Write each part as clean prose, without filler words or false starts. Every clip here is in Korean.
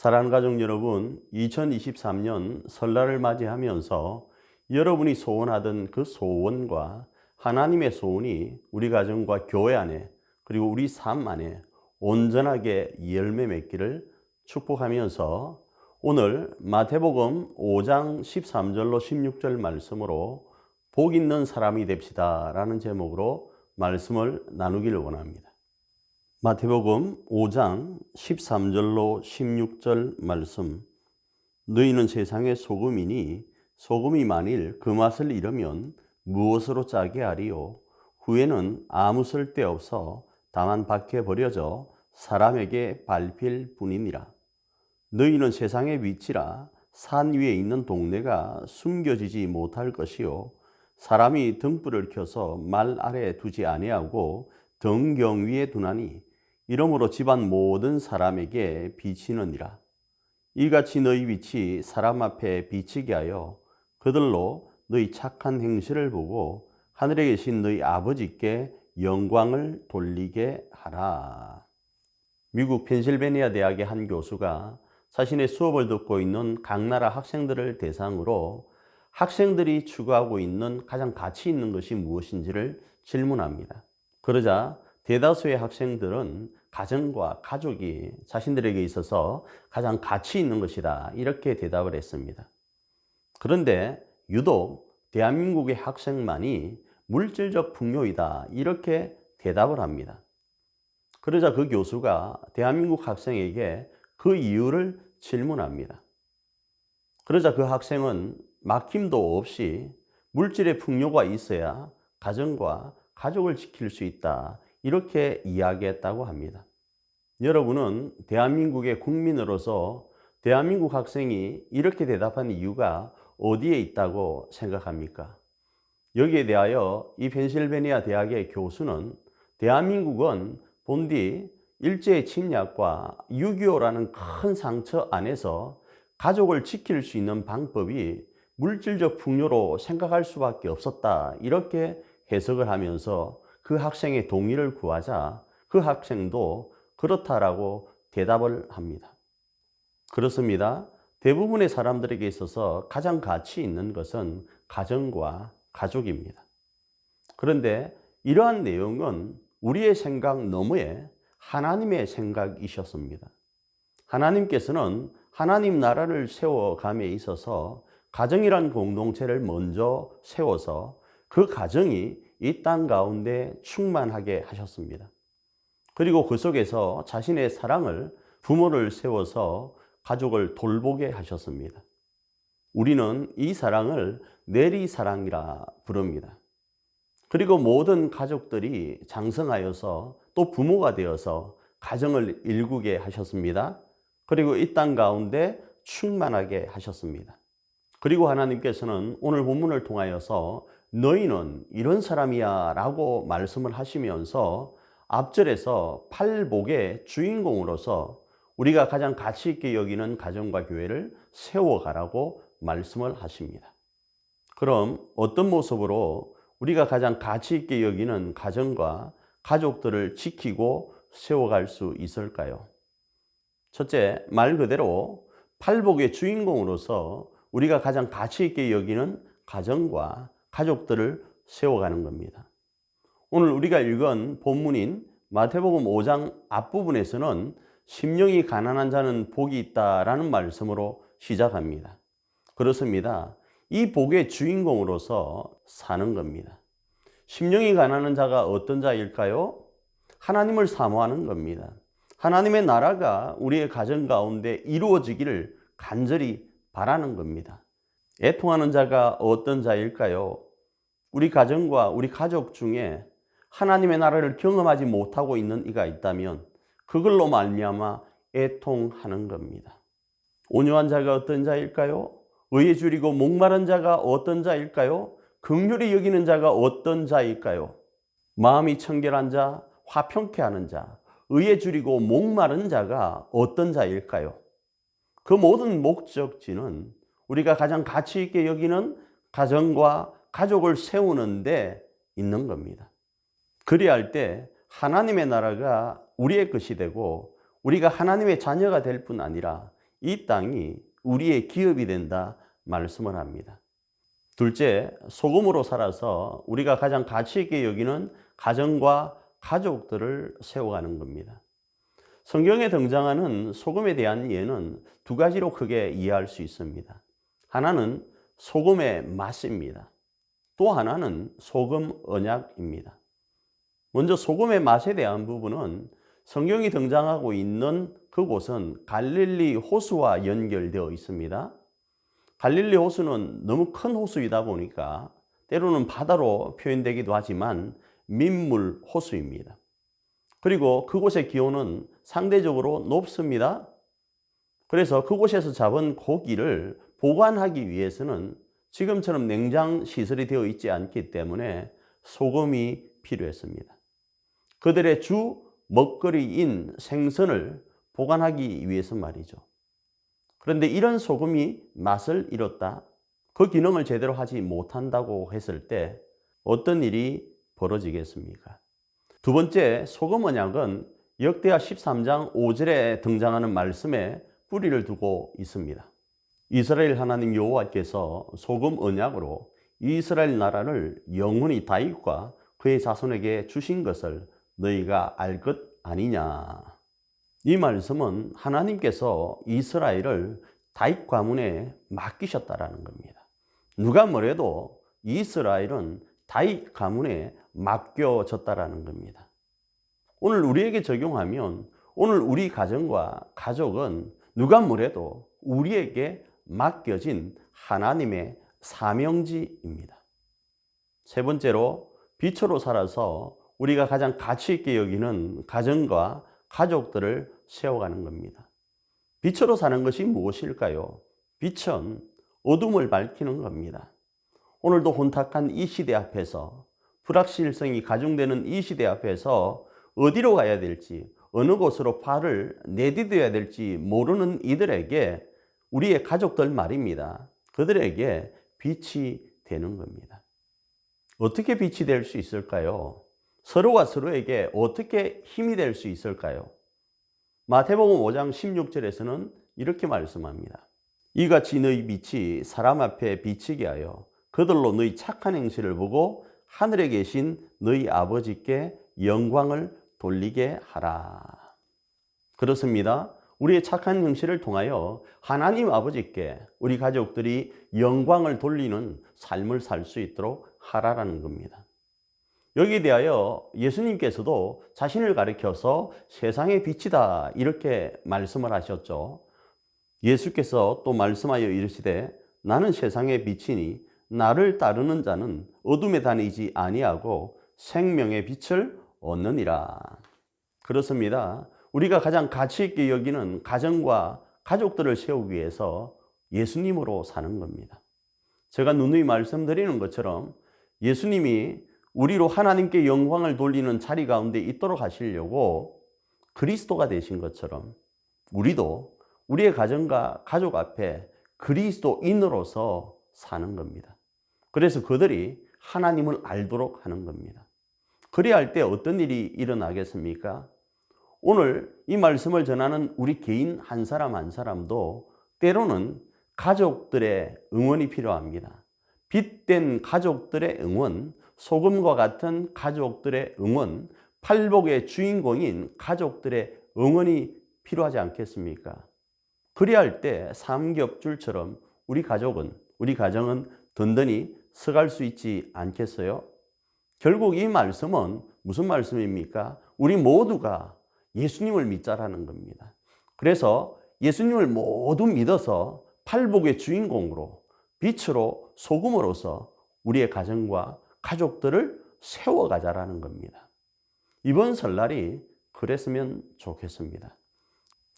사랑하는 가족 여러분, 2023년 설날을 맞이하면서 여러분이 소원하던 그 소원과 하나님의 소원이 우리 가정과 교회 안에 그리고 우리 삶 안에 온전하게 열매 맺기를 축복하면서 오늘 마태복음 5장 13절로 16절 말씀으로 복 있는 사람이 됩시다 라는 제목으로 말씀을 나누기를 원합니다. 마태복음 5장 13절로 16절 말씀. 너희는 세상의 소금이니 소금이 만일 그 맛을 잃으면 무엇으로 짜게 하리요? 후에는 아무 쓸데없어 다만 밖에 버려져 사람에게 밟힐 뿐이니라. 너희는 세상의 빛이라. 산 위에 있는 동네가 숨겨지지 못할 것이요 사람이 등불을 켜서 말 아래에 두지 아니하고 등경 위에 두나니 이러므로 집안 모든 사람에게 비치느니라. 이같이 너희 빛이 사람 앞에 비치게 하여 그들로 너희 착한 행실을 보고 하늘에 계신 너희 아버지께 영광을 돌리게 하라. 미국 펜실베니아 대학의 한 교수가 자신의 수업을 듣고 있는 각 나라 학생들을 대상으로 학생들이 추구하고 있는 가장 가치 있는 것이 무엇인지를 질문합니다. 그러자 대다수의 학생들은 가정과 가족이 자신들에게 있어서 가장 가치 있는 것이다 이렇게 대답을 했습니다. 그런데 유독 대한민국의 학생만이 물질적 풍요이다 이렇게 대답을 합니다. 그러자 그 교수가 대한민국 학생에게 그 이유를 질문합니다. 그러자 그 학생은 막힘도 없이 물질의 풍요가 있어야 가정과 가족을 지킬 수 있다 이렇게 이야기했다고 합니다. 여러분은 대한민국의 국민으로서 대한민국 학생이 이렇게 대답한 이유가 어디에 있다고 생각합니까? 여기에 대하여 이 펜실베니아 대학의 교수는 대한민국은 본디 일제의 침략과 6.25라는 큰 상처 안에서 가족을 지킬 수 있는 방법이 물질적 풍요로 생각할 수밖에 없었다 이렇게 해석을 하면서 그 학생의 동의를 구하자 그 학생도 그렇다라고 대답을 합니다. 그렇습니다. 대부분의 사람들에게 있어서 가장 가치 있는 것은 가정과 가족입니다. 그런데 이러한 내용은 우리의 생각 너머에 하나님의 생각이셨습니다. 하나님께서는 하나님 나라를 세워감에 있어서 가정이란 공동체를 먼저 세워서 그 가정이 이 땅 가운데 충만하게 하셨습니다. 그리고 그 속에서 자신의 사랑을 부모를 세워서 가족을 돌보게 하셨습니다. 우리는 이 사랑을 내리사랑이라 부릅니다. 그리고 모든 가족들이 장성하여서 또 부모가 되어서 가정을 일구게 하셨습니다. 그리고 이 땅 가운데 충만하게 하셨습니다. 그리고 하나님께서는 오늘 본문을 통하여서 너희는 이런 사람이야 라고 말씀을 하시면서 앞절에서 팔복의 주인공으로서 우리가 가장 가치 있게 여기는 가정과 교회를 세워가라고 말씀을 하십니다. 그럼 어떤 모습으로 우리가 가장 가치 있게 여기는 가정과 가족들을 지키고 세워갈 수 있을까요? 첫째, 말 그대로 팔복의 주인공으로서 우리가 가장 가치 있게 여기는 가정과 가족들을 세워가는 겁니다. 오늘 우리가 읽은 본문인 마태복음 5장 앞부분에서는 심령이 가난한 자는 복이 있다라는 말씀으로 시작합니다. 그렇습니다. 이 복의 주인공으로서 사는 겁니다. 심령이 가난한 자가 어떤 자일까요? 하나님을 사모하는 겁니다. 하나님의 나라가 우리의 가정 가운데 이루어지기를 간절히 바라는 겁니다. 애통하는 자가 어떤 자일까요? 우리 가정과 우리 가족 중에 하나님의 나라를 경험하지 못하고 있는 이가 있다면 그걸로 말미암아 애통하는 겁니다. 온유한 자가 어떤 자일까요? 의에 줄이고 목마른 자가 어떤 자일까요? 긍휼히 여기는 자가 어떤 자일까요? 마음이 청결한 자, 화평케 하는 자, 의에 줄이고 목마른 자가 어떤 자일까요? 그 모든 목적지는 우리가 가장 가치 있게 여기는 가정과 가족을 세우는 데 있는 겁니다. 그리할 때 하나님의 나라가 우리의 것이 되고 우리가 하나님의 자녀가 될 뿐 아니라 이 땅이 우리의 기업이 된다 말씀을 합니다. 둘째, 소금으로 살아서 우리가 가장 가치 있게 여기는 가정과 가족들을 세워가는 겁니다. 성경에 등장하는 소금에 대한 예는 두 가지로 크게 이해할 수 있습니다. 하나는 소금의 맛입니다. 또 하나는 소금 언약입니다. 먼저 소금의 맛에 대한 부분은 성경이 등장하고 있는 그곳은 갈릴리 호수와 연결되어 있습니다. 갈릴리 호수는 너무 큰 호수이다 보니까 때로는 바다로 표현되기도 하지만 민물 호수입니다. 그리고 그곳의 기온은 상대적으로 높습니다. 그래서 그곳에서 잡은 고기를 보관하기 위해서는 지금처럼 냉장 시설이 되어 있지 않기 때문에 소금이 필요했습니다. 그들의 주 먹거리인 생선을 보관하기 위해서 말이죠. 그런데 이런 소금이 맛을 잃었다, 그 기능을 제대로 하지 못한다고 했을 때 어떤 일이 벌어지겠습니까? 두 번째, 소금 언약은 역대하 13장 5절에 등장하는 말씀에 뿌리를 두고 있습니다. 이스라엘 하나님 여호와께서 소금 언약으로 이스라엘 나라를 영원히 다윗과 그의 자손에게 주신 것을 너희가 알 것 아니냐. 이 말씀은 하나님께서 이스라엘을 다윗 가문에 맡기셨다라는 겁니다. 누가 뭐래도 이스라엘은 다윗 가문에 맡겨졌다라는 겁니다. 오늘 우리에게 적용하면 오늘 우리 가정과 가족은 누가 뭐래도 우리에게 맡겨진 하나님의 사명지입니다. 세 번째로, 빛으로 살아서 우리가 가장 가치 있게 여기는 가정과 가족들을 세워가는 겁니다. 빛으로 사는 것이 무엇일까요? 빛은 어둠을 밝히는 겁니다. 오늘도 혼탁한 이 시대 앞에서, 불확실성이 가중되는 이 시대 앞에서 어디로 가야 될지, 어느 곳으로 발을 내디뎌야 될지 모르는 이들에게, 우리의 가족들 말입니다, 그들에게 빛이 되는 겁니다. 어떻게 빛이 될 수 있을까요? 서로가 서로에게 어떻게 힘이 될 수 있을까요? 마태복음 5장 16절에서는 이렇게 말씀합니다. 이같이 너희 빛이 사람 앞에 비치게 하여 그들로 너희 착한 행실을 보고 하늘에 계신 너희 아버지께 영광을 돌리게 하라. 그렇습니다. 우리의 착한 행실을 통하여 하나님 아버지께 우리 가족들이 영광을 돌리는 삶을 살 수 있도록 하라라는 겁니다. 여기에 대하여 예수님께서도 자신을 가리켜서 세상의 빛이다 이렇게 말씀을 하셨죠. 예수께서 또 말씀하여 이르시되 나는 세상의 빛이니 나를 따르는 자는 어둠에 다니지 아니하고 생명의 빛을 얻느니라. 그렇습니다. 우리가 가장 가치 있게 여기는 가정과 가족들을 세우기 위해서 예수님으로 사는 겁니다. 제가 누누이 말씀드리는 것처럼 예수님이 우리로 하나님께 영광을 돌리는 자리 가운데 있도록 하시려고 그리스도가 되신 것처럼 우리도 우리의 가정과 가족 앞에 그리스도인으로서 사는 겁니다. 그래서 그들이 하나님을 알도록 하는 겁니다. 그래야 할 때 어떤 일이 일어나겠습니까? 오늘 이 말씀을 전하는 우리 개인 한 사람 한 사람도 때로는 가족들의 응원이 필요합니다. 빛된 가족들의 응원, 소금과 같은 가족들의 응원, 팔복의 주인공인 가족들의 응원이 필요하지 않겠습니까? 그래야 할 때 삼겹줄처럼 우리 가정은 든든히 서갈 수 있지 않겠어요? 결국 이 말씀은 무슨 말씀입니까? 우리 모두가 예수님을 믿자라는 겁니다. 그래서 예수님을 모두 믿어서 팔복의 주인공으로, 빛으로, 소금으로서 우리의 가정과 가족들을 세워가자라는 겁니다. 이번 설날이 그랬으면 좋겠습니다.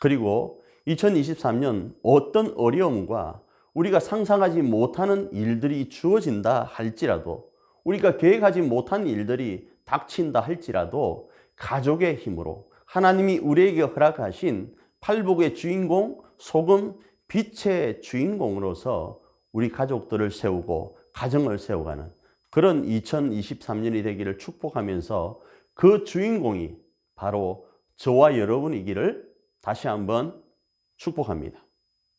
그리고 2023년 어떤 어려움과 우리가 상상하지 못하는 일들이 주어진다 할지라도, 우리가 계획하지 못한 일들이 닥친다 할지라도 가족의 힘으로 하나님이 우리에게 허락하신 팔복의 주인공, 소금, 빛의 주인공으로서 우리 가족들을 세우고 가정을 세워가는 그런 2023년이 되기를 축복하면서 그 주인공이 바로 저와 여러분이기를 다시 한번 축복합니다.